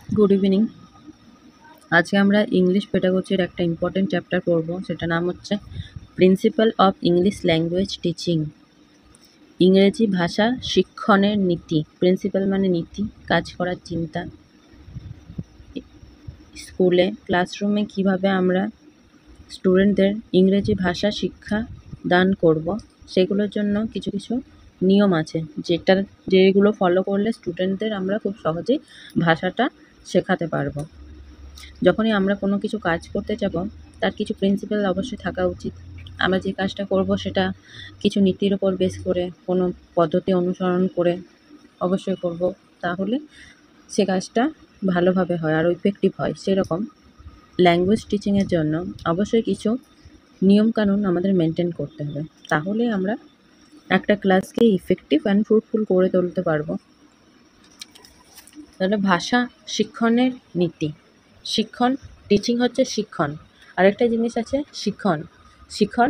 Good evening. আজকে আমরা English পেডাগোজির একটা ইম্পর্টেন্ট চ্যাপ্টার পড়ব, সেটা নাম হচ্ছে principal of English language teaching. ইংরেজি ভাষা শিক্ষণের নীতি। প্রিন্সিপাল মানে নীতি, কাজ করার চিন্তা। স্কুলে ক্লাসরুমে কিভাবে আমরা স্টুডেন্টদের ইংরেজি ভাষা শিক্ষা দান করব, সেগুলোর জন্য কিছু কিছু নিয়ম আছে, যেগুলো ফলো করলে স্টুডেন্টদের আমরা খুব সহজেই ভাষাটা শেখাতে পারবো। যখনই আমরা কোনো কিছু কাজ করতে যাব, তার কিছু প্রিন্সিপাল অবশ্যই থাকা উচিত। আমরা যে কাজটা করব সেটা কিছু নীতির ওপর বেস করে, কোনো পদ্ধতি অনুসরণ করে অবশ্যই করব, তাহলে সে কাজটা ভালোভাবে হয় আর ইফেক্টিভ হয়। সেরকম ল্যাঙ্গুয়েজ টিচিংয়ের জন্য অবশ্যই কিছু নিয়মকানুন আমাদের মেনটেন করতে হবে, তাহলে আমরা একটা ক্লাসকে ইফেক্টিভ অ্যান্ড ফ্রুটফুল করে তুলতে পারবো। তাহলে ভাষা শিক্ষণের নীতি। শিক্ষণ, টিচিং হচ্ছে শিক্ষণ। আরেকটা জিনিস আছে শিক্ষণ। শিক্ষণ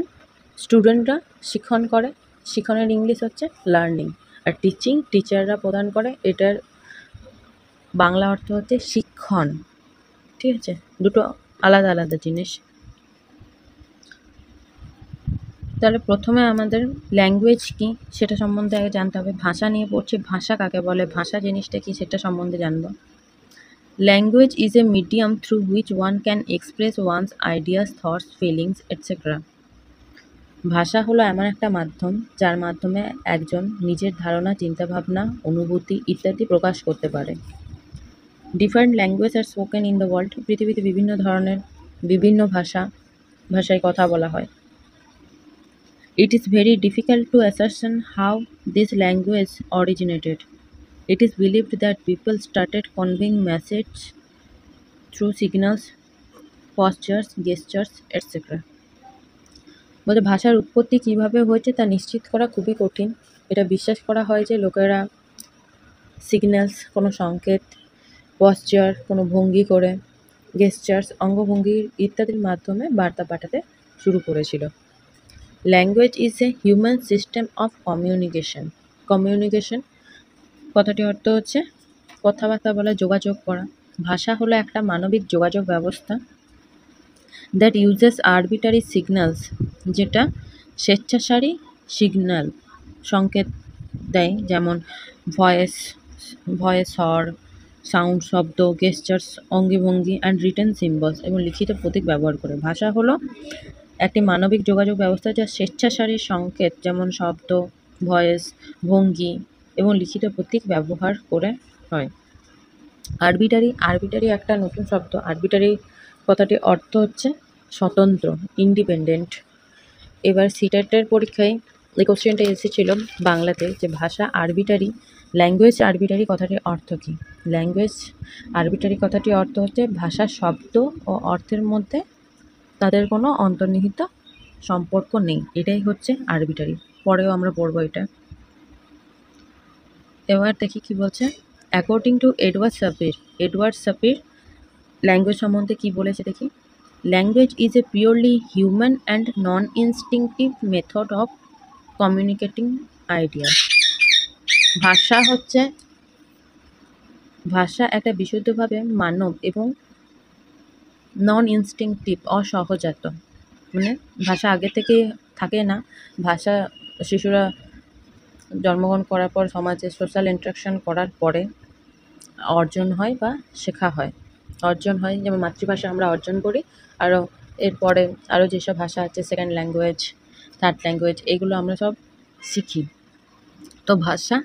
স্টুডেন্টরা শিক্ষণ করে, শিক্ষণের ইংলিশ হচ্ছে লার্নিং। আর টিচিং টিচাররা প্রদান করে, এটার বাংলা অর্থ হচ্ছে শিক্ষণ। ঠিক আছে, দুটো আলাদা আলাদা জিনিস। তাহলে প্রথমে আমাদের ল্যাঙ্গুয়েজ কী সেটা সম্বন্ধে আগে জানতে হবে। ভাষা নিয়ে পড়ছি, ভাষা কাকে বলে, ভাষা জিনিসটা কী সেটা সম্বন্ধে জানবো। Language is a medium through which one can express one's ideas, thoughts, feelings, etc. ভাষা হলো এমন একটা মাধ্যম যার মাধ্যমে একজন নিজের ধারণা, চিন্তাভাবনা, অনুভূতি ইত্যাদি প্রকাশ করতে পারে। Different language are spoken in the world. পৃথিবীতে বিভিন্ন ধরনের বিভিন্ন ভাষায় কথা বলা হয়। It is very difficult to ascertain how this language originated. It is believed that people started conveying message through signals, postures, gestures, etc. বলতে ভাষার উৎপত্তি কীভাবে হয়েছে তা নিশ্চিত করা খুবই কঠিন। এটা বিশ্বাস করা হয় যে লোকেরা সিগন্যালস, কোনো সংকেত, পশ্চার, কোনো ভঙ্গি করে, গেস্টার্স, অঙ্গভঙ্গি ইত্যাদির মাধ্যমে বার্তা পাঠাতে শুরু করেছিল। Language is a human system of communication. Communication কথাটির অর্থ হচ্ছে কথাবার্তা বলা, যোগাযোগ করা। ভাষা হলো একটা মানবিক যোগাযোগ ব্যবস্থা দ্যাট ইউজেস আরবিটারি সিগন্যালস, যেটা স্বেচ্ছাচারী সিগন্যাল, সংকেত দেয়, যেমন ভয়েস, হর, সাউন্ড, শব্দ, গেস্টার্স, অঙ্গভঙ্গি অ্যান্ড রিটেন সিম্বলস এবং লিখিত প্রতীক ব্যবহার করে। ভাষা হলো একটি মানবিক যোগাযোগ ব্যবস্থা যা স্বেচ্ছাচারী সংকেত যেমন শব্দ, ভয়েস, ভঙ্গি এবং লিখিত প্রতীক ব্যবহার করে হয়। আরবিটারি একটা নতুন শব্দ। আরবিটারি কথাটির অর্থ হচ্ছে স্বতন্ত্র, ইন্ডিপেন্ডেন্ট। এবার সিটেটের পরীক্ষায় এই কোশ্চেনটা এসেছিল বাংলাতে, যে ভাষা আরবিটারি, ল্যাঙ্গুয়েজ আরবিটারি কথাটির অর্থ কী। ল্যাঙ্গুয়েজ আরবিটারি কথাটির অর্থ হচ্ছে ভাষার শব্দ ও অর্থের মধ্যে তাদের কোনো অন্তর্নিহিত সম্পর্ক নেই, এটাই হচ্ছে আরবিটারি। পরেও আমরা পড়বো এটা। এবার দেখি কি বলছে। According to Edward Sapir language সম্বন্ধে কী বলেছে দেখি। Language is A purely human and non instinctive method of communicating idea. ভাষা একটা বিশুদ্ধভাবে মানব এবং নন ইনস্টিংটিভ, অসহজাত। মানে ভাষা আগে থেকে থাকে না, ভাষা শিশুরা জন্মগ্রহণ করার পর সমাজে সোশ্যাল ইন্টারাকশন করার পরে অর্জন হয় বা শেখা হয়। অর্জন হয়, যেমন মাতৃভাষা আমরা অর্জন করি, আরও এরপরে আরও যেসব ভাষা আছে, সেকেন্ড ল্যাঙ্গুয়েজ, থার্ড ল্যাঙ্গুয়েজ, এগুলো আমরা সব শিখি। তো ভাষা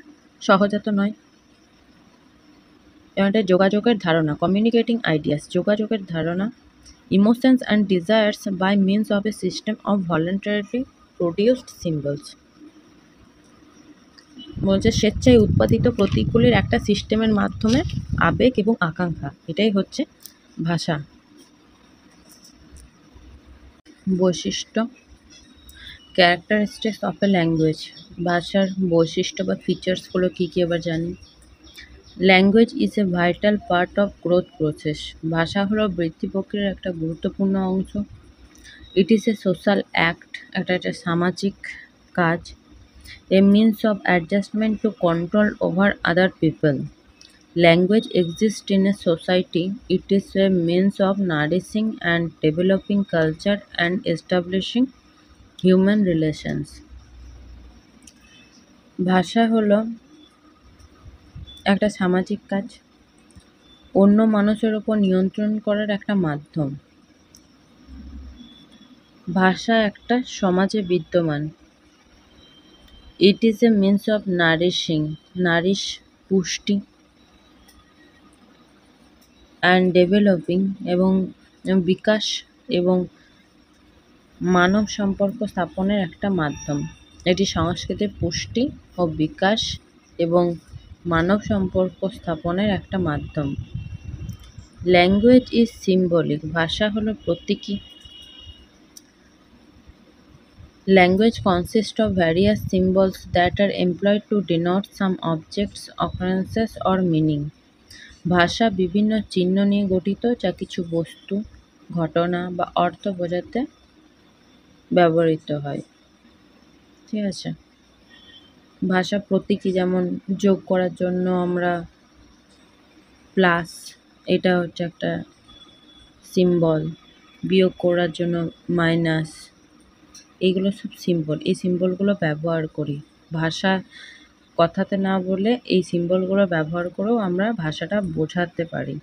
সহজাত নয়। এটা যোগাযোগের ধারণা, কমিউনিকেটিং আইডিয়াস, যোগাযোগের ধারণা, emotions and desires by means of a system of voluntarily produced symbols. বলছে স্বেচ্ছায় উৎপাদিত প্রতীকগুলির একটা সিস্টেমের মাধ্যমে আবেগ এবং আকাঙ্ক্ষা, এটাই হচ্ছে ভাষা। বৈশিষ্ট্য, ক্যারেক্টারিস্টিক্স অফ এ ল্যাঙ্গুয়েজ। ভাষার বৈশিষ্ট্য বা ফিচার্সগুলো কী কী এবার জানি। Language is a vital part of growth process. ভাষা হলো বৃদ্ধি প্রক্রিয়ার একটা গুরুত্বপূর্ণ অংশ। It is a social act, একটা সামাজিক কাজ। A means of adjustment to control over other people. Language exists in a society. It is a means of nourishing and developing culture and establishing human relations. ভাষা হলো একটা সামাজিক কাজ, অন্য মানুষের ওপর নিয়ন্ত্রণ করার একটা মাধ্যম। ভাষা একটা সমাজে বিদ্যমান। ইট is A means of Nourish পুষ্টি অ্যান্ড ডেভেলপিং এবং বিকাশ এবং মানব সম্পর্ক স্থাপনের একটা মাধ্যম। এটি সংস্কৃতির পুষ্টি ও বিকাশ এবং মানব সম্পর্ক স্থাপনের একটা মাধ্যম। ল্যাঙ্গুয়েজ ইজ সিম্বলিক, ভাষা হলো প্রতীকী। Language consists of various symbols that are employed to denote some objects, occurrences or meaning. ভাষা বিভিন্ন চিহ্ন নিয়ে গঠিত যা কিছু বস্তু, ঘটনা বা অর্থ বোঝাতে ব্যবহৃত হয়। ঠিক আছে, ভাষা প্রতীকী, যেমন যোগ করার জন্য আমরা প্লাস, এটা হচ্ছে একটা সিম্বল। বিয়োগ করার জন্য মাইনাস, এইগুলো সব সিম্বল। এই সিম্বলগুলো ব্যবহার করি ভাষা কথাতে না বলে, এই সিম্বলগুলো ব্যবহার করেও আমরা ভাষাটা বোঝাতে পারি।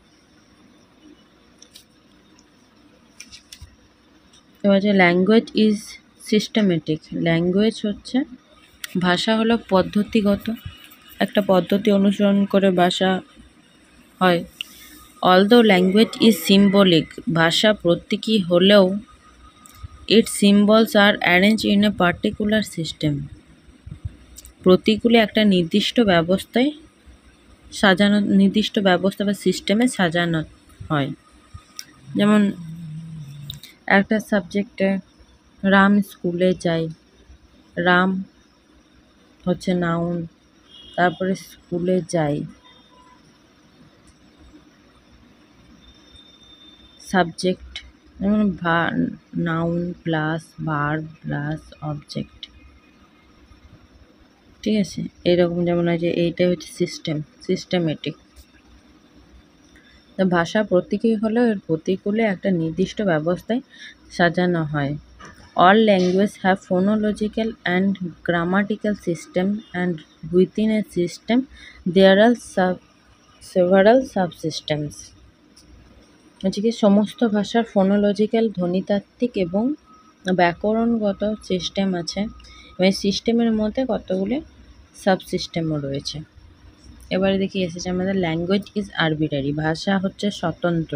এবার যে ল্যাঙ্গুয়েজ ইজ সিস্টেমেটিক, ল্যাঙ্গুয়েজ হচ্ছে, ভাষা হলো পদ্ধতিগত, একটা পদ্ধতি অনুসরণ করে ভাষা হয়। অলদো ল্যাঙ্গুয়েজ ইজ সিম্বলিক, ভাষা প্রতীকী হলেও its symbols are arrange in a particular system, প্রতীকগুলি একটা নির্দিষ্ট ব্যবস্থায় সাজানো, নির্দিষ্ট ব্যবস্থা বা সিস্টেমে সাজানো হয়। যেমন একটা সাবজেক্টে রাম স্কুলে যায়, রাম হচ্ছে নাউন, তারপরে স্কুলে যায় সাবজেক্ট, যেমন noun plus verb plus object. ঠিক আছে, এরকম যেমন আছে, এইটা হচ্ছে সিস্টেমেটিক। ভাষা প্রতীকী হলেও এর প্রতীকগুলো একটা নির্দিষ্ট ব্যবস্থায় সাজানো হয়। All languages have phonological and grammatical system, and within a system there are several subsystems. হচ্ছে কি, সমস্ত ভাষার ফোনোলজিক্যাল ধ্বনিতাত্ত্বিক এবং ব্যাকরণগত সিস্টেম আছে, এবং সিস্টেমের মধ্যে কতগুলি সাবসিস্টেমও রয়েছে। এবারে দেখি এসেছে আমাদের ল্যাঙ্গুয়েজ ইজ আরবিটারি, ভাষা হচ্ছে স্বতন্ত্র।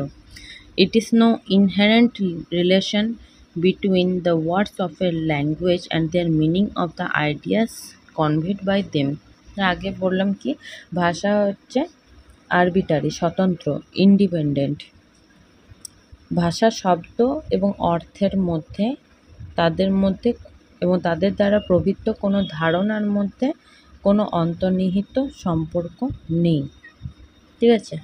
It is no inherent relation between the words of a language and their meaning of the ideas conveyed by them. আগে বললাম কি, ভাষা হচ্ছে আরবিটারি, স্বতন্ত্র, ইন্ডিপেন্ডেন্ট। ভাষা শব্দ এবং অর্থের মধ্যে, তাদের মধ্যে এবং তাদের দ্বারা প্রবৃত্ত কোনো ধারণার মধ্যে কোনো অন্তর্নিহিত সম্পর্ক নেই। ঠিক আছে,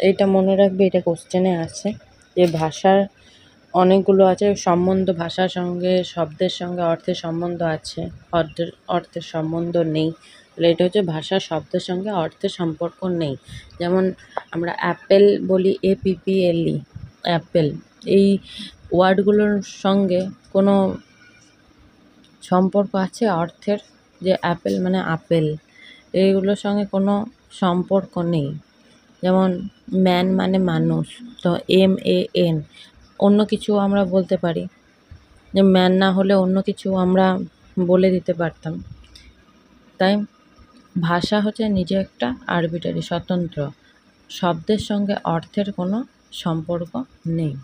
এটা মনে রাখবে, এটা কোশ্চেনে আছে যে ভাষার অনেকগুলো আছে সম্বন্ধ, ভাষার সঙ্গে শব্দের সঙ্গে অর্থের সম্বন্ধ আছে, অর্থের সম্বন্ধ নেই। তাহলে এটা হচ্ছে ভাষার শব্দের সঙ্গে অর্থের সম্পর্ক নেই। যেমন আমরা অ্যাপেল বলি, APPLE, অ্যাপেল, এই ওয়ার্ডগুলোর সঙ্গে কোনো সম্পর্ক আছে অর্থের, যে অ্যাপেল মানে আপেল, এইগুলোর সঙ্গে কোনো সম্পর্ক নেই। যেমন ম্যান মানে মানুষ, তো MAN, অন্য কিছু আমরা বলতে পারি, যে ম্যান না হলে অন্য কিছু আমরা বলে দিতে পারতাম। তাই ভাষা হচ্ছে নিজে একটা আরবিটারি, স্বতন্ত্র, শব্দের সঙ্গে অর্থের কোনো সম্পর্ক নেই।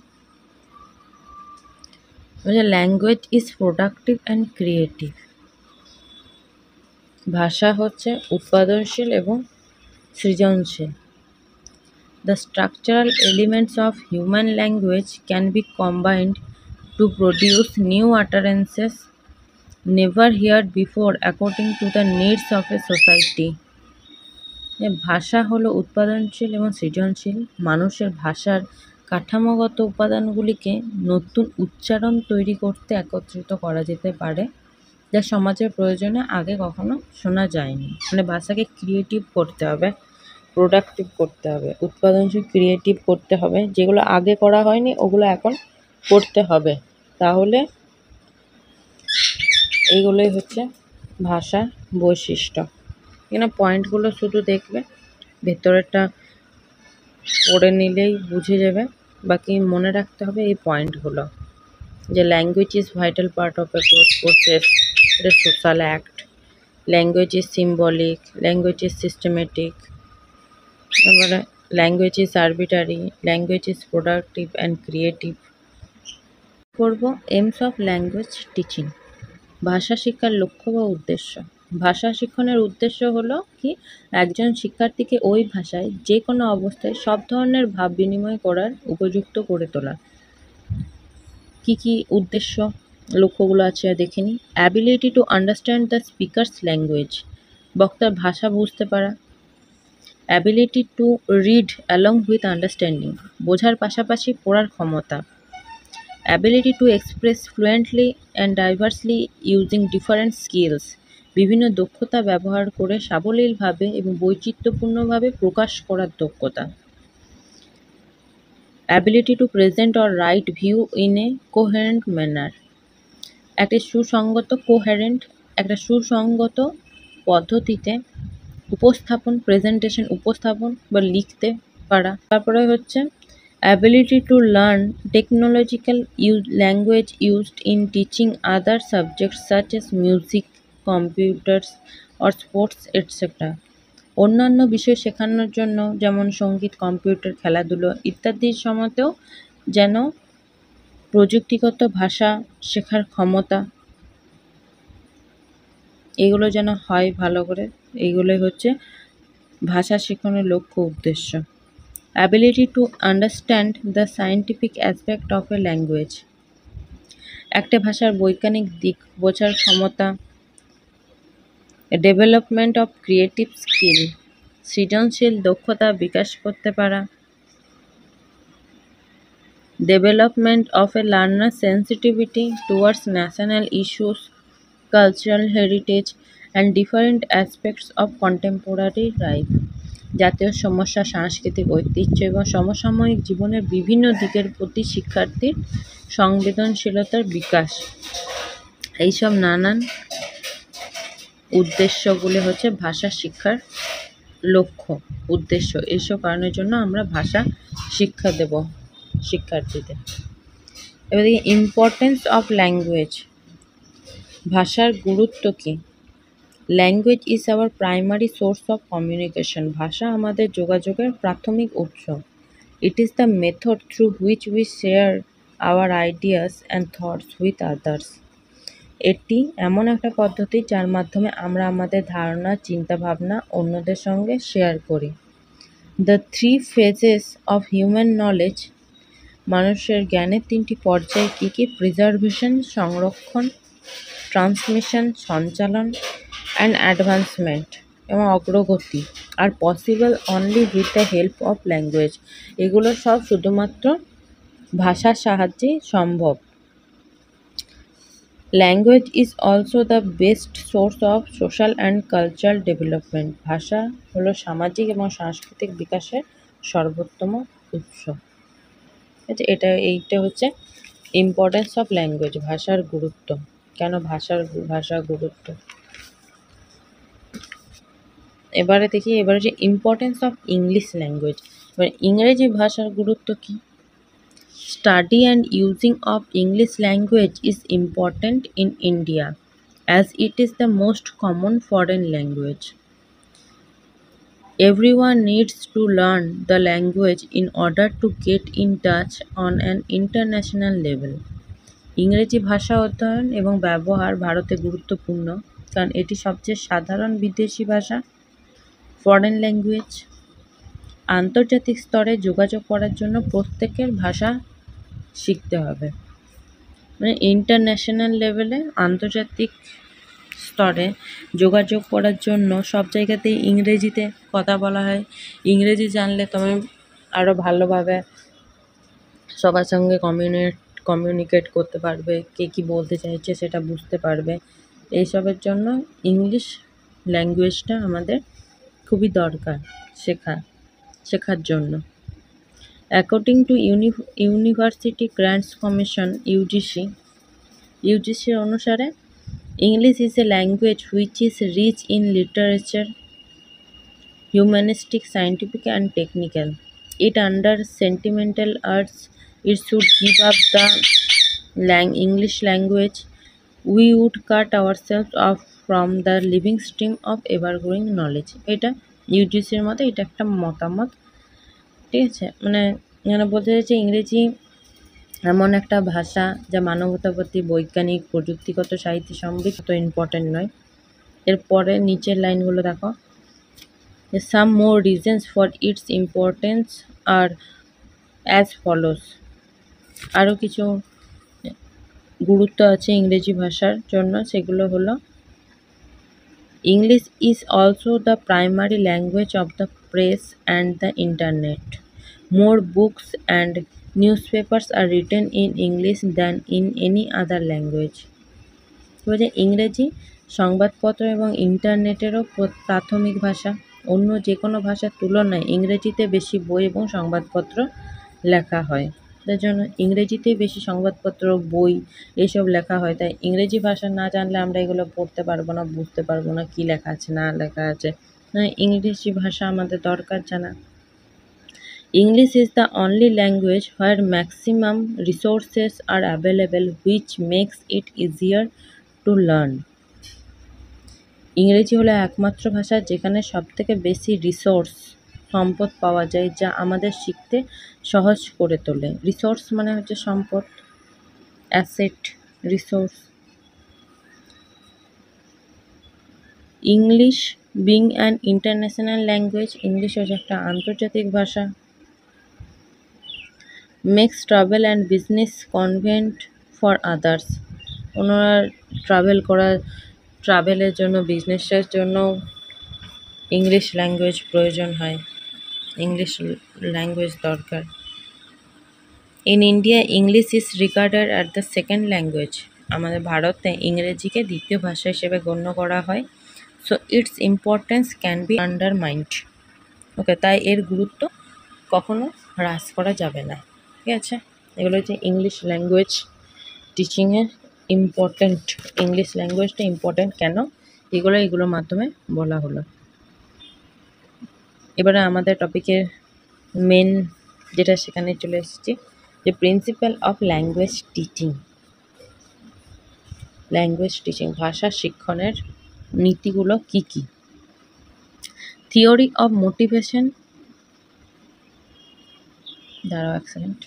Language is productive and creative, ভাষা হচ্ছে উৎপাদনশীল এবং সৃজনশীল। The structural elements of human language can be combined to produce new utterances never heard before according to the needs of a society. ভাষা হলো উৎপাদনশীল এবং সৃজনশীল। মানুষের ভাষার কাঠামোগত উপাদানগুলিকে নতুন উচ্চারণ তৈরি করতে একত্রিত করা যেতে পারে, যা সমাজের প্রয়োজনে আগে কখনো শোনা যায়নি। মানে ভাষাকে ক্রিয়েটিভ করতে হবে, প্রোডাক্টিভ করতে হবে, উৎপাদনশীল ক্রিয়েটিভ করতে হবে, যেগুলো আগে করা হয়নি ওগুলো এখন করতে হবে। তাহলে এইগুলোই হচ্ছে ভাষার বৈশিষ্ট্য। এখানে পয়েন্টগুলো শুধু দেখবে, ভেতরেরটা পড়ে নিলেই বুঝে যাবে। বাকি মনে রাখতে হবে এই পয়েন্টগুলো, যে language is vital part of a growth process, এটা social act, language is symbolic, language is systematic, তারপরে language is arbitrary, language is productive and creative. করব এইমস অফ ল্যাঙ্গুয়েজ টিচিং, ভাষা শিক্ষার লক্ষ্য বা উদ্দেশ্য। ভাষা শিক্ষণের উদ্দেশ্য হলো কি, একজন শিক্ষার্থীকে ওই ভাষায় যে কোনো অবস্থায় সব ধরনের ভাব বিনিময় করার উপযুক্ত করে তোলা। কি কি উদ্দেশ্য, লক্ষ্যগুলো আছে দেখে নিই। Ability to understand the speaker's language, বক্তার ভাষা বুঝতে পারা। Ability to read along with understanding, বোঝার পাশাপাশি পড়ার ক্ষমতা। Ability to express fluently and diversely using different skills, বিভিন্ন দক্ষতা ব্যবহার করে সাবলীলভাবে এবং বৈচিত্র্যপূর্ণভাবে প্রকাশ করার দক্ষতা। Ability to present or right view in a coherent manner, একটা সুসংগত পদ্ধতিতে উপস্থাপন, প্রেজেন্টেশন, উপস্থাপন বা লিখতে পারা। তারপরে হচ্ছে ability to learn technological language used in teaching other subjects such as music, computers or sports etcetera, অন্যান্য বিষয় শেখানোর জন্য, যেমন সঙ্গীত, কম্পিউটার, খেলাধুলো ইত্যাদির সময়তেও যেন প্রযুক্তিগত ভাষা শেখার ক্ষমতা এগুলো যেন হয় ভালো করে। এইগুলোই হচ্ছে ভাষা শেখানোর লক্ষ্য উদ্দেশ্য। Ability to understand the scientific aspect of a language, একটা ভাষার বৈজ্ঞানিক দিক বোঝার ক্ষমতা। ডেভেলপমেন্ট অফ ক্রিয়েটিভ স্কিল, সৃজনশীল দক্ষতা বিকাশ করতে পারা। Development of A learner sensitivity towards national issues, cultural heritage and different aspects of contemporary life, জাতীয় সমস্যা, সাংস্কৃতিক ঐতিহ্য এবং সমসাময়িক জীবনের বিভিন্ন দিকের প্রতি শিক্ষার্থীর সংবেদনশীলতার বিকাশ। এইসব নানান উদ্দেশ্যগুলি হচ্ছে ভাষা শিক্ষার লক্ষ্য উদ্দেশ্য। এইসব কারণের জন্য আমরা ভাষা শিক্ষা দেব শিক্ষার্থীদের। এবার দেখি ইম্পর্টেন্স অফ ল্যাঙ্গুয়েজ, ভাষার গুরুত্ব কী। Language is our primary source of communication, ভাষা আমাদের যোগাযোগের প্রাথমিক উৎস। It is the method through which we share our ideas and thoughts with others, এটি এমন একটা পদ্ধতি যার মাধ্যমে আমরা আমাদের ধারণা, চিন্তাভাবনা অন্যদের সঙ্গে শেয়ার করি। The three phases of human knowledge, মানুষের জ্ঞানের তিনটি পর্যায় কী কী। প্রিজার্ভেশন, সংরক্ষণ, ট্রান্সমিশন, সঞ্চালন, অ্যান্ড অ্যাডভান্সমেন্ট এবং অগ্রগতি। Are possible only with the help of language, এগুলো সব শুধুমাত্র ভাষার সাহায্যেই সম্ভব। Language is also the best source of social and cultural development, ভাষা হলো সামাজিক এবং সাংস্কৃতিক বিকাশের সর্বোত্তম উৎস। ঠিক আছে, এইটা হচ্ছে ইম্পর্টেন্স অফ ল্যাঙ্গুয়েজ, ভাষার গুরুত্ব। কেন ভাষার গুরুত্ব। এবারে হচ্ছে ইম্পর্টেন্স অফ ইংলিশ ল্যাঙ্গুয়েজ। এবার ইংরেজি ভাষার গুরুত্ব কী। Study and using of English language is important in India as it is the most common foreign language. Everyone needs to learn the language in order to get in touch on an international level. ইংরেজি ভাষা অধ্যয়ন এবং ব্যবহার ভারতে গুরুত্বপূর্ণ কারণ এটি সবচেয়ে সাধারণ বিদেশি ভাষা, ফরেন ল্যাঙ্গুয়েজ। আন্তর্জাতিক স্তরে যোগাযোগ করার জন্য প্রত্যেকের ভাষা শিখতে হবে, মানে ইন্টারন্যাশনাল লেভেলে আন্তর্জাতিক স্তরে যোগাযোগ করার জন্য সব জায়গাতেই ইংরেজিতে কথা বলা হয়। ইংরেজি জানলে তুমি আরও ভালোভাবে সবার সঙ্গে কমিউনিকেট করতে পারবে, কে কী বলতে চাইছে সেটা বুঝতে পারবে। এইসবের জন্য ইংলিশ ল্যাঙ্গুয়েজটা আমাদের খুবই দরকার শেখার জন্য। According to university grants commission ইউজিসির অনুসারে English is a language which is rich in literature, humanistic, scientific and technical. It under sentimental arts, it should give up the English language. We would cut ourselves off from the living stream of ever-growing knowledge. এটা ইউজিসির মতে এটা একটা মতামত, ঠিক আছে। মানে এখানে বলতে চাইছে ইংরেজি এমন একটা ভাষা যা মানবতাবাদী, বৈজ্ঞানিক, প্রযুক্তিগত, সাহিত্য, সংগীত তো ইম্পর্টেন্ট নয়। এরপরে নিচের লাইনগুলো দেখো। Some more reasons for its importance are as follows. আরও কিছু গুরুত্ব আছে ইংরেজি ভাষার জন্য, সেগুলো হলো English is also the primary language of the press and the internet. More books and newspapers are written in English than in any other language. বলছে ইংরেজি সংবাদপত্র এবং ইন্টারনেটেরও প্রাথমিক ভাষা। অন্য যে কোনো ভাষার তুলনায় ইংরেজিতে বেশি বই এবং সংবাদপত্র লেখা হয়, তার জন্য ইংরেজিতেই বেশি সংবাদপত্র, বই এইসব লেখা হয়। তাই ইংরেজি ভাষা না জানলে আমরা এগুলো পড়তে পারবো না, বুঝতে পারবো না কী লেখা আছে না লেখা আছে। ইংরেজি ভাষা আমাদের দরকার জানা। English is the only language where maximum resources are available, which makes it easier to learn. ইংরেজি হলো একমাত্র ভাষা যেখানে সবথেকে বেশি সম্পদ পাওয়া যায়, যা আমাদের শিখতে সহজ করে তোলে। রিসোর্স মানে হচ্ছে সম্পদ, asset, resource. English being an international language, ইংলিশ হচ্ছে একটা আন্তর্জাতিক ভাষা। Makes travel and business convenient for others, ওনারা ট্রাভেলের জন্য, বিজনেসের জন্য ইংলিশ ল্যাঙ্গুয়েজ প্রয়োজন হয়, ইংলিশ ল্যাঙ্গুয়েজ দরকার। In India English is regarded at the second language, আমাদের ভারতে ইংরেজিকে দ্বিতীয় ভাষা হিসেবে গণ্য করা হয়। So its importance can be undermined. Okay, তাই এর গুরুত্ব কখনো হ্রাস করা যাবে না, ঠিক আছে। এগুলো হচ্ছে ইংলিশ ল্যাঙ্গুয়েজ টিচিংয়ের ইম্পর্ট্যান্ট, ইংলিশ ল্যাঙ্গুয়েজটা ইম্পর্ট্যান্ট কেন, এগুলোর মাধ্যমে বলা হলো। এবারে আমাদের টপিকের মেন যেটা সেখানে চলে এসেছি, যে প্রিন্সিপাল অফ ল্যাঙ্গুয়েজ টিচিং, ভাষা শিক্ষণের নীতিগুলো কি কি। থিওরি অফ মোটিভেশন, দাঁড়াও এক সেকেন্ড।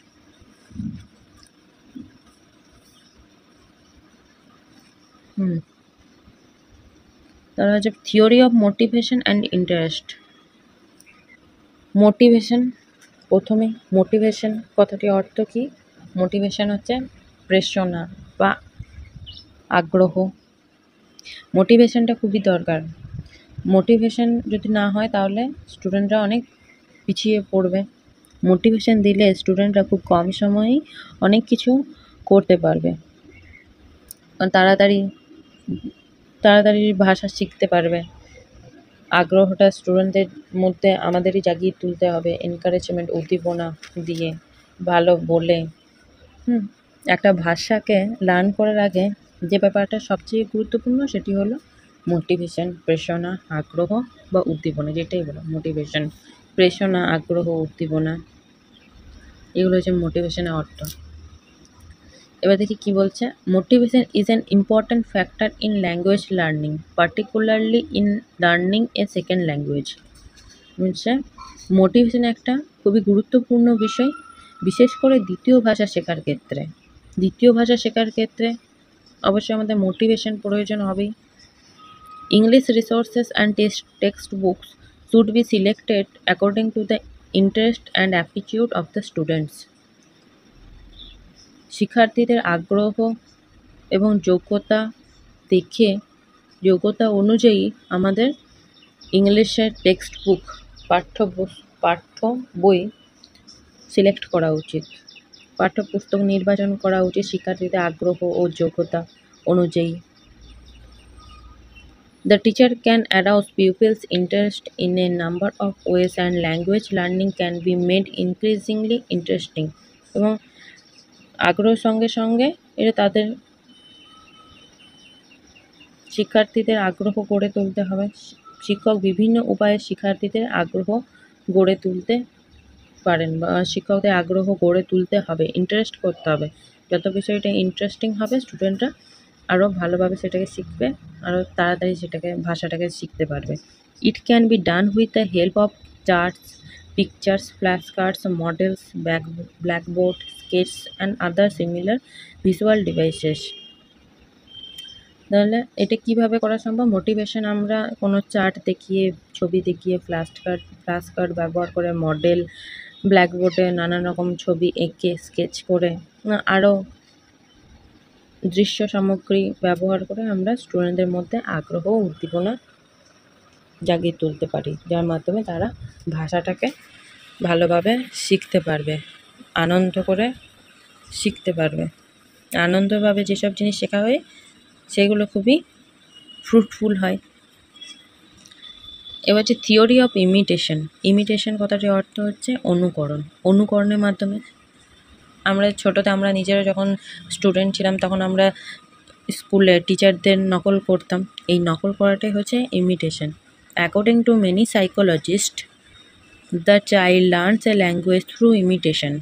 তারা হচ্ছে theory of motivation and interest. Motivation, প্রথমে মোটিভেশন কথাটির অর্থ কী? মোটিভেশন হচ্ছে প্রেরণা বা আগ্রহ। মোটিভেশনটা খুবই দরকার। মোটিভেশন যদি না হয় তাহলে স্টুডেন্টরা অনেক পিছিয়ে পড়বে। মোটিভেশন দিলে স্টুডেন্টরা খুব কম সময়েই অনেক কিছু করতে পারবে, তাড়াতাড়ি ভাষা শিখতে পারবে। আগ্রহটা স্টুডেন্টদের মধ্যে আমাদেরই জাগিয়ে তুলতে হবে, এনকারেজমেন্ট, উদ্দীপনা দিয়ে, ভালো বলে। একটা ভাষাকে লার্ন করার আগে যে ব্যাপারটা সবচেয়ে গুরুত্বপূর্ণ সেটি হলো মোটিভেশন, প্রেরণা, আগ্রহ বা উদ্দীপনা, যেটাই বলো মোটিভেশন, প্রেরণা, আগ্রহ, উদ্দীপনা, এগুলো হচ্ছে মোটিভেশনের অর্থ। এবার দেখি কি বলছে। Motivation is an important factor in language learning, particularly in learning A second language. বলছে মোটিভেশন একটা খুবই গুরুত্বপূর্ণ বিষয়, বিশেষ করে দ্বিতীয় ভাষা শেখার ক্ষেত্রে অবশ্যই আমাদের মোটিভেশন প্রয়োজন হবেই। English resources and text books should be selected according to the interest and aptitude of the students. শিক্ষার্থীদের আগ্রহ এবং যোগ্যতা অনুযায়ী আমাদের ইংলিশের টেক্সট বুক, পাঠ্য বই সিলেক্ট করা উচিত, পাঠ্যপুস্তক নির্বাচন করা উচিত শিক্ষার্থীদের আগ্রহ ও যোগ্যতা অনুযায়ী। The teacher can arouse pupils' interest in a number of ways and language learning can be made increasingly interesting. এবং আগ্রহের সঙ্গে সঙ্গে এটা তাদের শিক্ষার্থীদের আগ্রহ গড়ে তুলতে হবে। শিক্ষক বিভিন্ন উপায়ে শিক্ষার্থীদের আগ্রহ গড়ে তুলতে পারেন বা শিক্ষকদের আগ্রহ গড়ে তুলতে হবে, ইন্টারেস্ট করতে হবে। যত বিষয়টা ইন্টারেস্টিং হবে স্টুডেন্টরা আরও ভালোভাবে সেটাকে শিখবে, আরও তাড়াতাড়ি সেটাকে ভাষাটাকে শিখতে পারবে। It can be done with the help of charts, pictures, flash cards, models, blackboard, sketches and other similar visual devices. তাহলে এটা কিভাবে করা সম্ভব? মোটিভেশন আমরা কোনো চার্ট দেখিয়ে, ছবি দেখিয়ে, ফ্ল্যাশ কার্ড ব্যবহার করে, মডেল, ব্ল্যাকবোর্ডে নানান রকম ছবি এঁকে স্কেচ করে, আরও দৃশ্য সামগ্রী ব্যবহার করে আমরা স্টুডেন্টদের মধ্যে আগ্রহ ও উদ্দীপনা জাগিয়ে তুলতে পারি, যার মাধ্যমে তারা ভাষাটাকে ভালোভাবে শিখতে পারবে, আনন্দ করে শিখতে পারবে। আনন্দভাবে যেসব জিনিস শেখা হয় সেগুলো খুবই ফ্রুটফুল হয়। এবার হচ্ছে থিওরি অফ ইমিটেশন। ইমিটেশন কথাটির অর্থ হচ্ছে অনুকরণ। অনুকরণের মাধ্যমে আমরা ছোটোতে আমরা নিজেরা যখন স্টুডেন্ট ছিলাম তখন আমরা স্কুলে টিচারদের নকল করতাম। এই নকল করাটাই হচ্ছে imitation. According to many psychologist, the child learns A language through imitation.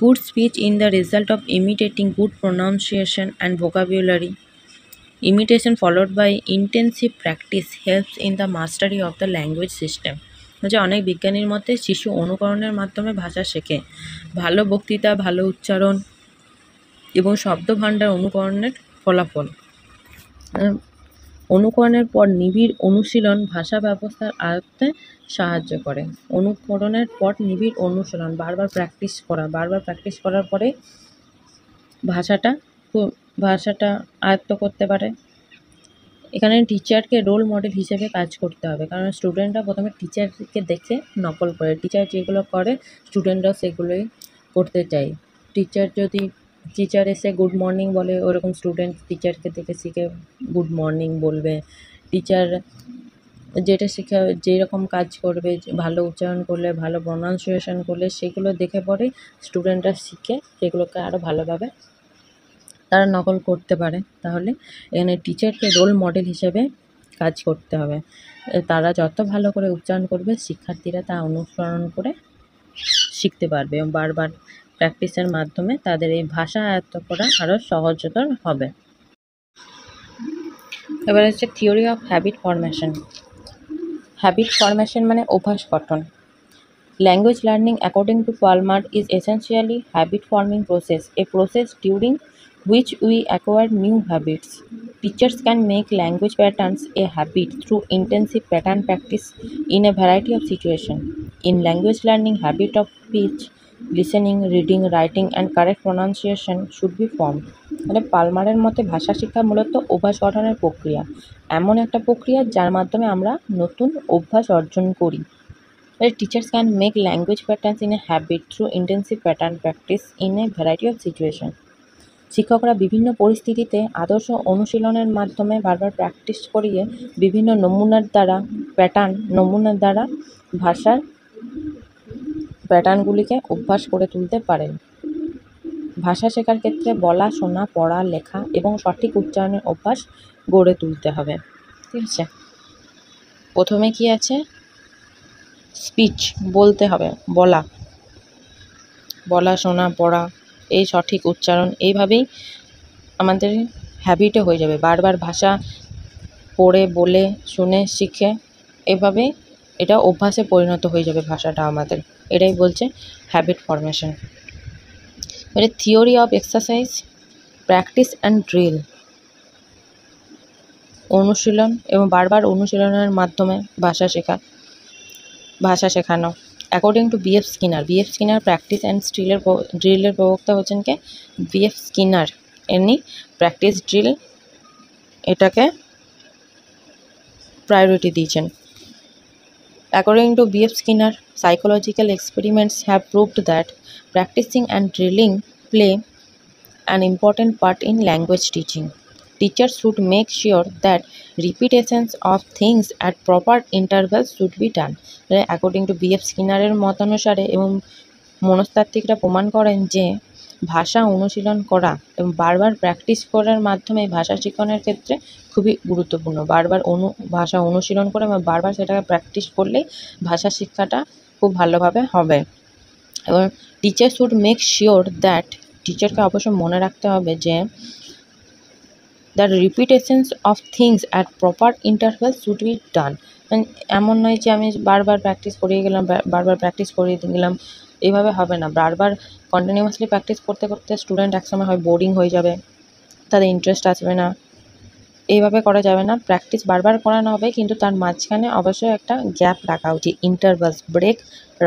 Good speech is the result of imitating good pronunciation and vocabulary. Imitation followed by intensive practice helps in the mastery of the language system. যে অনেক বিজ্ঞানীর মতে শিশু অনুকরণের মাধ্যমে ভাষা শেখে। ভালো বক্তৃতা, ভালো উচ্চারণ এবং শব্দভাণ্ডার অনুকরণের ফলাফল। অনুকরণের পর নিবিড় অনুশীলন ভাষা ব্যবস্থার আয়ত্তে সাহায্য করে। অনুকরণের পর নিবিড় অনুশীলন, বারবার প্র্যাকটিস করার পরে ভাষাটা আয়ত্ত করতে পারে। এখানে টিচারকে রোল মডেল হিসেবে কাজ করতে হবে, কারণ স্টুডেন্টরা প্রথমে টিচারকে দেখে নকল করে। টিচার যেগুলো করে স্টুডেন্টরাও সেগুলোই করতে চায়। টিচার এসে গুড মর্নিং বলে, ওরকম স্টুডেন্ট টিচারকে দেখে শিখে গুড মর্নিং বলবে। টিচার যেটা শেখা, যেরকম কাজ করবে, ভালো উচ্চারণ করলে, ভালো প্রনাউন্সিয়েশন করলে সেগুলো দেখে পরে স্টুডেন্টরা শিখে সেগুলোকে আরও ভালোভাবে তারা নকল করতে পারে। তাহলে এখানে টিচারকে রোল মডেল হিসেবে কাজ করতে হবে। তারা যত ভালো করে উচ্চারণ করবে শিক্ষার্থীরা তা অনুসরণ করে শিখতে পারবে এবং বারবার প্র্যাকটিসের মাধ্যমে তাদের এই ভাষা আয়ত্ত করা আরও সহজতর হবে। এবার হচ্ছে theory of habit formation. Habit formation মানে অভ্যাস গঠন। Language learning according to Palmer is essentially habit forming process, a process during which we acquire new habits. Teachers can make language patterns a habit through intensive pattern practice in a variety of situations. In language learning, habit of speech, listening, reading, writing and correct pronunciation should be formed. মানে পালমারের মতে ভাষা শিক্ষা মূলত অভ্যাস গঠনের প্রক্রিয়া, এমন একটা প্রক্রিয়া যার মাধ্যমে আমরা নতুন অভ্যাস অর্জন করি। Teachers can make language patterns in a habit through intensive pattern practice in a variety of situations. শিক্ষকরা বিভিন্ন পরিস্থিতিতে আদর্শ অনুশীলনের মাধ্যমে বারবার প্র্যাকটিস করিয়ে বিভিন্ন নমুনার দ্বারা ভাষার প্যাটার্নগুলিকে অভ্যাস করে তুলতে পারেন। ভাষা শেখার ক্ষেত্রে বলা, শোনা, পড়া, লেখা এবং সঠিক উচ্চারণের অভ্যাস গড়ে তুলতে হবে। ঠিক আছে, প্রথমে কি আছে? স্পিচ, বলতে হবে, বলা, শোনা, পড়া, এই সঠিক উচ্চারণ, এইভাবেই আমাদের হ্যাবিটে হয়ে যাবে। বারবার ভাষা পড়ে, বলে, শুনে, শিখে এভাবে এটা অভ্যাসে পরিণত হয়ে যাবে ভাষাটা আমাদের। এটাই বলছে হ্যাবিট ফরমেশন। এটা theory of exercise, practice and drill. অনুশীলন এবং বারবার অনুশীলনের মাধ্যমে ভাষা শেখানো। According to B.F. Skinner practice and ড্রিলের প্রবক্তা হচ্ছেন কে? B.F. স্কিনার। এমনি প্র্যাকটিস ড্রিল এটাকে প্রায়োরিটি দিয়েছেন। According to B.F. Skinner, psychological experiments have proved that practicing and drilling play an important part in language teaching. Teachers should make sure that repetitions of things at proper intervals should be done. According to B.F. স্কিনারের মতানুসারে এবং মনস্তাত্ত্বিকরা প্রমাণ করেন যে ভাষা অনুশীলন করা এবং বারবার practice করার মাধ্যমে ভাষা শিখনের ক্ষেত্রে খুবই গুরুত্বপূর্ণ। ভাষা অনুশীলন করে এবং বারবার সেটাকে প্র্যাকটিস করলেই ভাষা শিক্ষাটা খুব ভালোভাবে হবে। এবার teacher should make sure that, টিচারকে অবশ্যই মনে রাখতে হবে যে the repetitions of things at proper interval should be done. এমন নয় যে আমি বারবার প্র্যাকটিস করিয়ে গেলাম, বারবার প্র্যাকটিস করিয়ে গেলাম, এইভাবে হবে না। বারবার কন্টিনিউয়াসলি প্র্যাকটিস করতে করতে স্টুডেন্ট একসময় হয় বোরিং হয়ে যাবে, তাদের ইন্টারেস্ট আসবে না, এইভাবে করা যাবে না। প্র্যাকটিস বারবার করানো হবে, কিন্তু তার মাঝখানে অবশ্যই একটা গ্যাপ রাখা উচিত, ইন্টারভালস, ব্রেক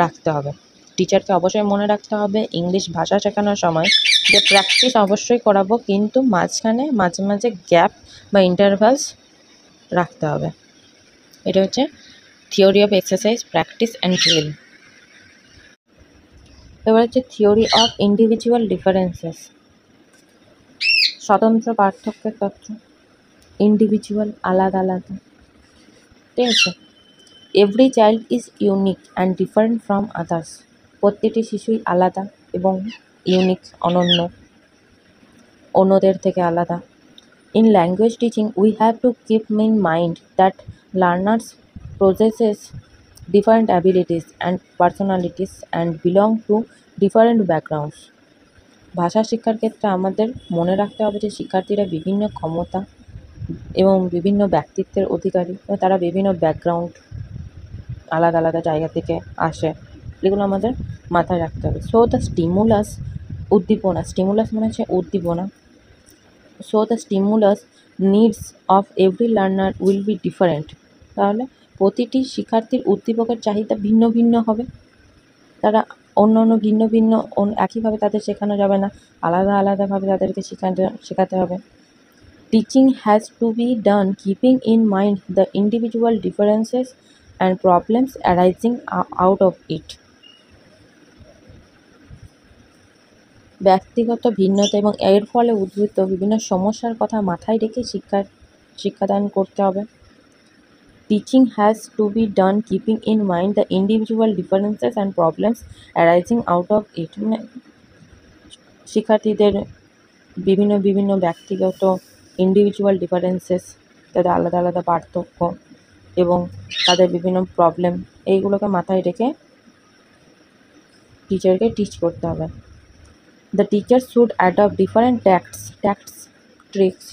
রাখতে হবে। টিচারকে অবশ্যই মনে রাখতে হবে ইংলিশ ভাষা শেখানোর সময় যে প্র্যাকটিস অবশ্যই করাবো, কিন্তু মাঝখানে মাঝে মাঝে গ্যাপ বা ইন্টারভালস রাখতে হবে। এটা হচ্ছে theory of exercise, practice and drill. এবার হচ্ছে থিওরি অফ ইন্ডিভিজুয়াল ডিফারেন্সেস, স্বতন্ত্র পার্থক্যের তত্ত্ব। ইন্ডিভিজুয়াল, আলাদা আলাদা, ঠিক আছে। Every child is unique and different from others. প্রত্যেকটি শিশুই আলাদা এবং ইউনিক, অনন্য, অন্যদের থেকে আলাদা। In language teaching we have to keep in mind that learners possesses different abilities and personalities and belong to different backgrounds. ভাষা শিক্ষার ক্ষেত্রে আমাদের মনে রাখতে হবে যে শিক্ষার্থীরা বিভিন্ন ক্ষমতা এবং বিভিন্ন ব্যক্তিত্বের অধিকারী, তারা বিভিন্ন ব্যাকগ্রাউন্ড, আলাদা আলাদা জায়গা থেকে আসে, এগুলো আমাদের মাথায় রাখতে হবে। সো দ্য স্টিমুলাস, উদ্দীপনা, স্টিমুলাস মানে হচ্ছে উদ্দীপনা। So the stimulus needs of every learner will be different. তাহলে প্রতিটি শিক্ষার্থীর উদ্দীপকের চাহিদা ভিন্ন ভিন্ন হবে, তারা অন্য অন্য ভিন্ন ভিন্ন, একইভাবে তাদের শেখানো যাবে না, আলাদা আলাদাভাবে তাদেরকে শেখাতে হবে। Teaching has to be done keeping in mind the individual differences and problems arising out of it. ব্যক্তিগত ভিন্নতা এবং এর ফলে উদ্ভূত বিভিন্ন সমস্যার কথা মাথায় রেখে শিক্ষাদান করতে হবে। Teaching has to be done keeping in mind the individual differences and problems arising out of it. মানে শিক্ষার্থীদের বিভিন্ন বিভিন্ন ব্যক্তিগত ইন্ডিভিজুয়াল ডিফারেন্সেস, তাদের আলাদা আলাদা পার্থক্য এবং তাদের বিভিন্ন প্রবলেম, এইগুলোকে মাথায় রেখে টিচারকে টিচ করতে হবে। The teacher should adopt different tacts, tricks,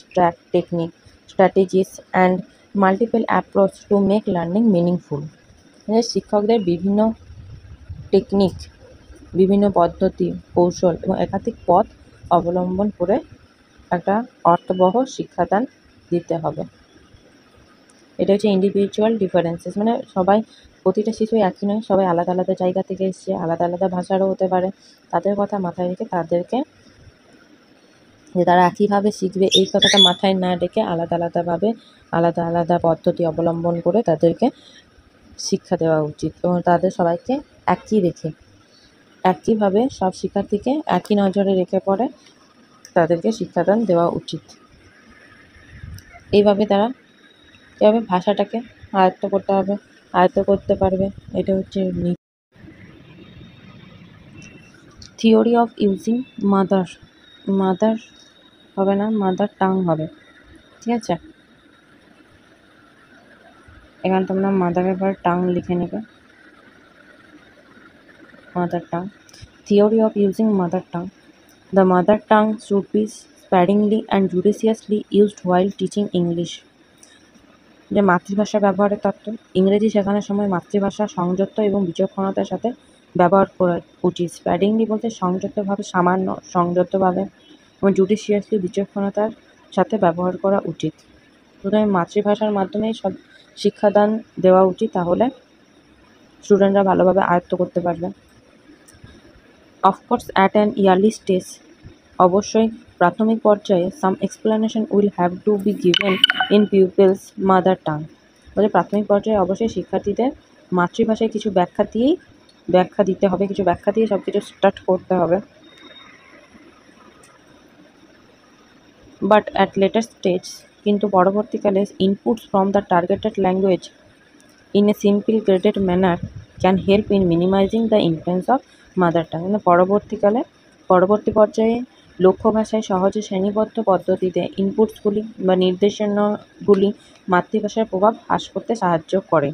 technique, strategies and multiple approach to make learning meaningful. শিক্ষকদের বিভিন্ন টেকনিক, বিভিন্ন পদ্ধতি, কৌশল এবং একাধিক পথ অবলম্বন করে একটা অর্থবহ শিক্ষাদান দিতে হবে। এটা হচ্ছে ইন্ডিভিজুয়াল ডিফারেন্সেস, মানে প্রতিটা শিশু একই নয়, সবাই আলাদা আলাদা জায়গা থেকে এসছে, আলাদা আলাদা ভাষারও হতে পারে। তাদের কথা মাথায় রেখে তাদেরকে যে তারা একইভাবে শিখবে এই কথাটা মাথায় না রেখে আলাদা আলাদাভাবে আলাদা আলাদা পদ্ধতি অবলম্বন করে তাদেরকে শিক্ষা দেওয়া উচিত এবং তাদের সবাইকে একইভাবে সব শিক্ষার্থীকে একই নজরে রেখে পড়ে তাদেরকে শিক্ষাদান দেওয়া উচিত। এইভাবে তারা কীভাবে ভাষাটাকে আয়ত্ত করতে পারবে। এটা হচ্ছে থিওরি অফ ইউজিং মাদার হবে না, মাদার টাং হবে, ঠিক আছে। এখানে তোমরা মাদারের পর টাং লিখে নেবে, mother tongue. Theory of using mother tongue. The mother tongue should be sparingly and judiciously used while teaching English. যে মাতৃভাষা ব্যবহারের তত্ত্ব, ইংরেজি শেখানোর সময় মাতৃভাষা সংযত এবং বিচক্ষণতার সাথে ব্যবহার করা উচিত। স্প্যারিংলি বলতে সংযতভাবে, সামান্য সংযতভাবে, এবং জুডিশিয়াসলি বিচক্ষণতার সাথে ব্যবহার করা উচিত। প্রথমে মাতৃভাষার মাধ্যমেই সব শিক্ষাদান দেওয়া উচিত, তাহলে স্টুডেন্টরা ভালোভাবে আয়ত্ত করতে পারবে। Of course at an early stage, অবশ্যই প্রাথমিক পর্যায়ে some explanation will have to be given in pupils mother tongue. বলে প্রাথমিক পর্যায়ে অবশ্যই শিক্ষার্থীদের মাতৃভাষায় কিছু ব্যাখ্যা দিতে হবে, কিছু ব্যাখ্যা দিয়ে সব কিছু স্টার্ট করতে হবে। বাট অ্যাট লেটার স্টেজ, কিন্তু পরবর্তীকালে inputs from the targeted language in a simple graded manner can help in minimising the influence of mother tongue. মানে পরবর্তী পর্যায়ে লক্ষ্য ভাষায় সহজে শ্রেণীবদ্ধ পদ্ধতিতে ইনপুটসগুলি বা নির্দেশনাগুলি মাতৃভাষার প্রভাব হ্রাস করতে সাহায্য করে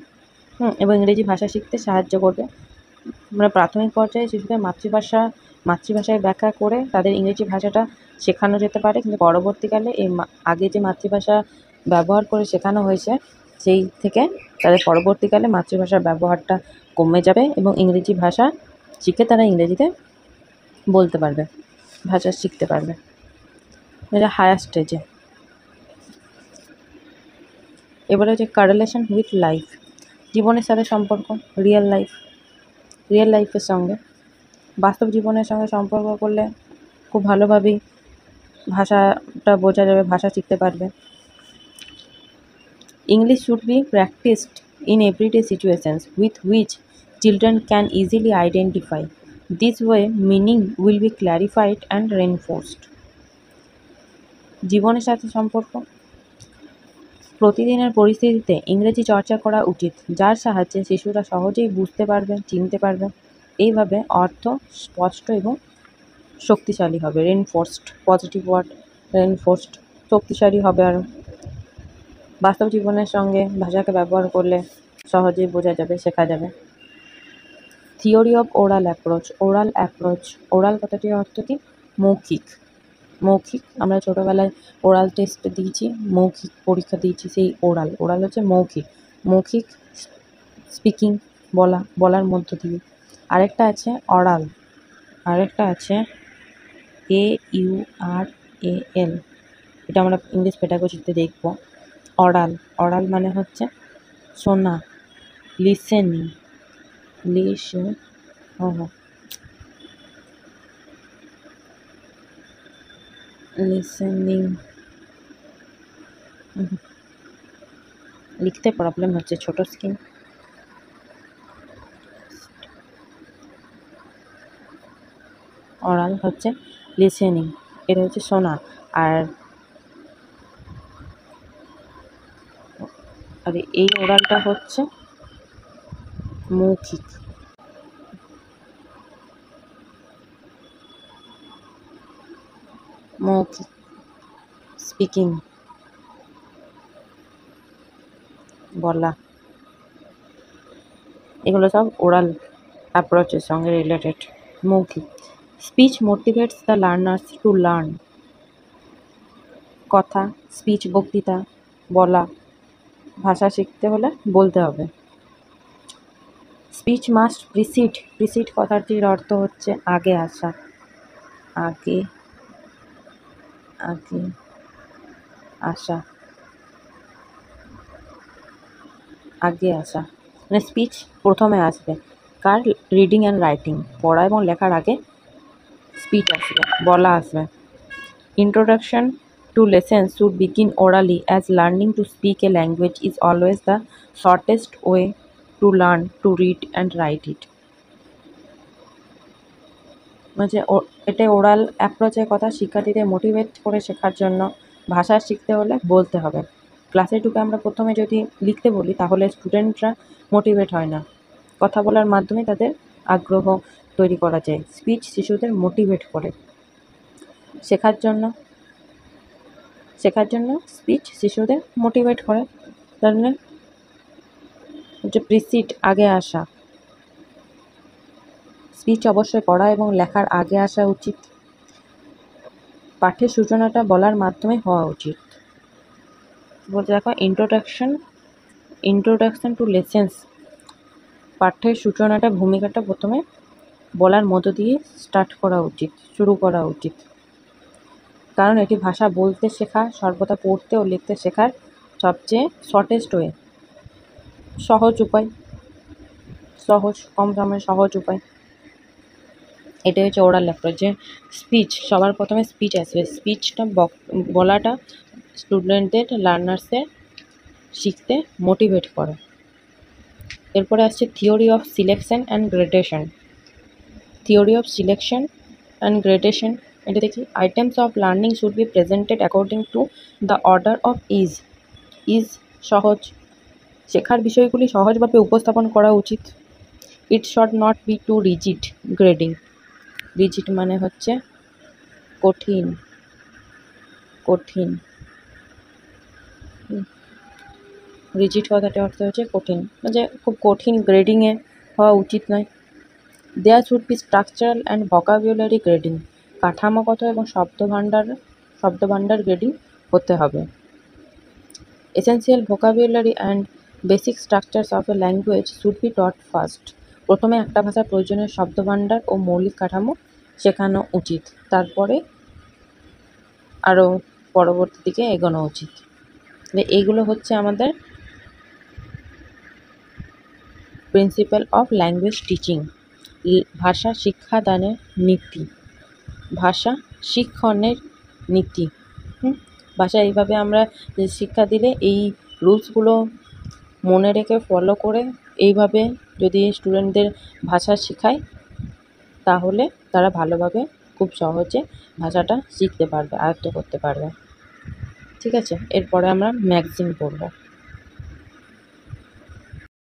এবং ইংরেজি ভাষা শিখতে সাহায্য করবে। মানে প্রাথমিক পর্যায়ে শিশুদের মাতৃভাষায় ব্যাখ্যা করে তাদের ইংরেজি ভাষাটা শেখানো যেতে পারে, কিন্তু পরবর্তীকালে আগে যে মাতৃভাষা ব্যবহার করে শেখানো হয়েছে সেই থেকে তাদের পরবর্তীকালে মাতৃভাষার ব্যবহারটা কমে যাবে এবং ইংরেজি ভাষা শিখে তারা ইংরেজিতে বলতে পারবে, ভাষা শিখতে পারবে। এটা হায়ার স্টেজে। এবারে হচ্ছে কারেলেশন উইথ লাইফ, জীবনের সাথে সম্পর্ক, রিয়েল লাইফের সঙ্গে, বাস্তব জীবনের সঙ্গে সম্পর্ক করলে খুব ভালোভাবেই ভাষাটা বোঝা যাবে, ভাষা শিখতে পারবে। English should be practiced in everyday situations with which children can easily identify. This way, meaning will be clarified and reinforced. জীবনের সাথে সম্পর্ক, প্রতিদিনের পরিস্থিতিতে ইংরেজি চর্চা করা উচিত, যার সাহায্যে শিশুরা সহজেই বুঝতে পারবে, চিনতে পারবে। এইভাবে অর্থ স্পষ্ট এবং শক্তিশালী হবে। রেনফোর্সড, পজিটিভ ওয়ার্ড, রেনফোর্সড, শক্তিশালী হবে। আর বাস্তব জীবনের সঙ্গে ভাষাকে ব্যবহার করলে সহজেই বোঝা যাবে, শেখা যাবে। Theory of oral approach. Oral কথাটির অর্থ কি? মৌখিক। আমরা ছোটোবেলায় ওরাল টেস্ট দিয়েছি, মৌখিক পরীক্ষা দিয়েছি, সেই ওরাল হচ্ছে মৌখিক স্পিকিং, বলার মধ্য দিয়ে। আরেকটা আছে অরাল, AURAL, এটা আমরা ইংলিশ পেডাগজিতে দেখব। অরাল মানে হচ্ছে শোনা, লিসেনিং, লিখতে প্রবলেম হচ্ছে, ছোট স্ক্রিন। অরাল হচ্ছে লিসেনিং, এটা হচ্ছে শোনা। আর এই ওরালটা হচ্ছে মৌখিক। স্পিকিং, বলা, এগুলো সব ওরাল অ্যাপ্রোচের সঙ্গে রিলেটেড। মৌখিক। Speech motivates the learners to learn. কথা, স্পিচ, বক্তৃতা, বলা, ভাষা শিখতে হলে বলতে হবে। স্পিচ মাস্ট প্রিসিড কথাটির অর্থ হচ্ছে আগে আসা, মানে স্পিচ প্রথমে আসবে। কার? রিডিং অ্যান্ড রাইটিং, পড়া এবং লেখার আগে স্পিচ আসবে, বলা আসবে। Introduction to lessons should begin orally, as learning to speak a language is always the shortest way to learn to read and write it. মানে এটা ওরাল অ্যাপ্রোচের কথা। শিক্ষার্থীদের মোটিভেট করে শেখার জন্য ভাষা শিখতে হলে বলতে হবে। ক্লাসে ঢুকে আমরা প্রথমে যদি লিখতে বলি তাহলে স্টুডেন্টরা মোটিভেট হয় না। কথা বলার মাধ্যমে তাদের আগ্রহ তৈরি করা যায়। স্পিচ শিশুদের মোটিভেট করে। শেখার জন্য স্পিচ শিশুদের মোটিভেট করে। তাহলে হচ্ছে প্রিসিড, আগে আসা। স্পিচ অবশ্যই পড়া এবং লেখার আগে আসা উচিত। পাঠের সূচনাটা বলার মাধ্যমে হওয়া উচিত। বলতে দেখো, ইন্ট্রোডাকশন টু লেসেন্স, পাঠ্যের সূচনাটা, ভূমিকাটা প্রথমে বলার মধ্য দিয়ে শুরু করা উচিত। কারণ এটি ভাষা বলতে শেখা, সর্বদা পড়তে ও লিখতে শেখার সবচেয়ে শর্টেস্ট ওয়ে, কম সময়ে সহজ উপায়। এটাই হচ্ছে ওরাল অ্যাপ্রোচ। যে স্পিচ, সবার প্রথমে স্পিচ আসবে। স্পিচটা বলাটা স্টুডেন্টদের, লার্নার্সদের শিখতে মোটিভেট করে। এরপরে আসছে theory of selection and gradation. এটা দেখি, items of learning should be presented according to the order of ease. Ease সহজ, শেখার বিষয়গুলি সহজভাবে উপস্থাপন করা উচিত। It should not be too rigid grading. Rigid মানে হচ্ছে কঠিন, কঠিন। রিজিড কথাটা অর্থ হচ্ছে কঠিন, মানে খুব কঠিন গ্রেডিংয়ে হওয়া উচিত নয়। There should be structural and vocabulary grading. কাঠামোগত এবং শব্দভাণ্ডার গ্রেডিং হতে হবে। Essential vocabulary and basic structures of a language should be taught first. প্রথমে একটা ভাষার প্রয়োজনীয় শব্দভাণ্ডার ও মৌলিক কাঠামো শেখানো উচিত, তারপরে আরও পরবর্তী দিকে এগোনো উচিত। এইগুলো হচ্ছে আমাদের প্রিন্সিপাল অফ ল্যাঙ্গুয়েজ টিচিং, ভাষা শিক্ষাদানের নীতি, ভাষা শিক্ষণের নীতি। ভাষা এইভাবে আমরা শিক্ষা দিলে এই রুলসগুলো মনে রেখে ফলো করে এইভাবে যদি স্টুডেন্টদের ভাষা শেখায়, তাহলে তারা ভালোভাবে খুব সহজে ভাষাটা শিখতে পারবে, আয়ত্ত করতে পারবে। ঠিক আছে, এরপরে আমরা ম্যাগাজিন পড়ব।